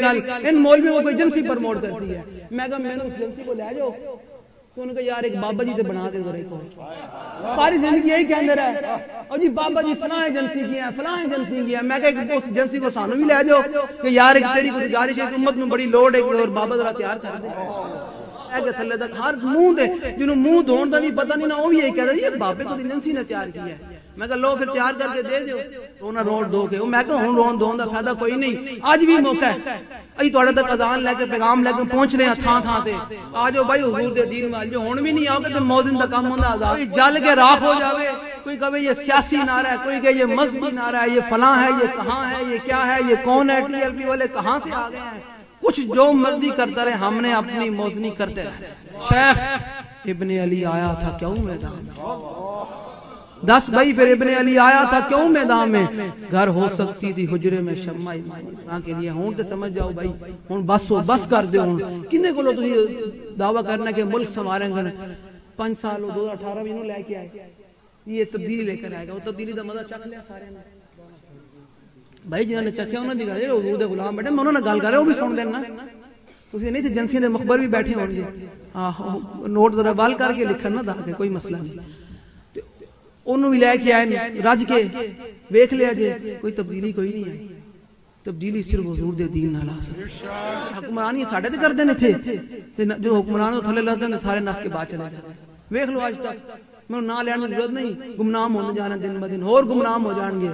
ان مولویوں کو کوئی ایجنسی پروموٹ کرتی ہے. میں کہا میں نے اس ایجنسی کو لے جاؤ تو انہوں نے کہا یار ایک بابا جی سے بنا دے ذرا کو. ساری زندگی یہی کہندے رہے اور جی بابا جی فلاں ایجنسی کی ہے فلاں ایجنسی کی ہے. میں کہا اس ایجنسی کو سانو بھی لے جاؤ کہ یار ایک تیری کوئی گزارش ہے امت میں بڑی لوڑ ہے اور بابا ذرا تیار کر دے. اے تھلے تک ہر منہ دے جنوں منہ دھون دا بھی پتہ نہیں نا وہ بھی یہی کہدا یہ بابے کو ایجنسی نے تیار کیا ہے. میں کہا لو پھر تیار کر کے دے دیو تو انہاں روڈ دو کے میں کہا ہن رون دون دا فائدہ کوئی نہیں. اج بھی موقع ہے ائی تواڈے تک اذان لے کے پیغام لے کے پہنچ رہے ہیں تھاں تھاں تے. آ جاؤ بھائی حضور دے دین وال جو ہن بھی نہیں آؤ گے تے مؤذن دا کام ہوندا آزاد. کوئی جل کے راکھ ہو جاوے کوئی کہے یہ سیاسی نعرہ ہے کوئی کہے یہ مذہبی نعرہ ہے یہ فلاں ہے یہ کہاں ہے یہ کیا ہے یہ کون ہے ٹی ایل پی والے کہاں سے آ گئے ہیں. کچھ جو مرضی کرتا رہے ہم نے اپنی موزنی کرتے رہے. شیخ ابن علی آیا تھا کیوں میدان میں دس بھائی پھر ابن علی آیا تھا کیوں میدان میں گھر ہو سکتی تھی حجرے میں شمع ایمان کے لیے. ہون تے سمجھ جاؤ بھائی ہون بس کر دے. ہون کنے کو لو تھی دعویٰ کرنا کہ ملک سنواریں گے 5 سال 2018 میں انہوں لے کے آئے یہ تبدیلی لے کر آئے گا. وہ تبدیلی دا مزہ چکھ لیا سارے نے بھائی جنہوں نے چکھیا انہوں نے کہا حضور دے غلام بیٹھے میں انہوں نے گل کر رہے وہ بھی سن دینا. تسی نہیں تھے جنسیاں دے مخبر بھی بیٹھے ہوں گے نوٹ ذرا بال کر کے لکھن نہ دے کوئی مسئلہ نہیں. انہوں بھی لے کے آئے رج کے ویکھ لیا جے کوئی تبدیلی کوئی نہیں ہے. تبدیلی صرف حضور دے دین نال حاصل. حکمرانی ساڈے تے کردے نے تھے جو حکمران تھلے لگدے نے سارے نس کے بعد چلے جاندے. ویکھ لو اج تک میں نہ لینے دی ضرورت نہیں. گمنام ہونے جانا دن ب دن اور گمنام ہو جان گے.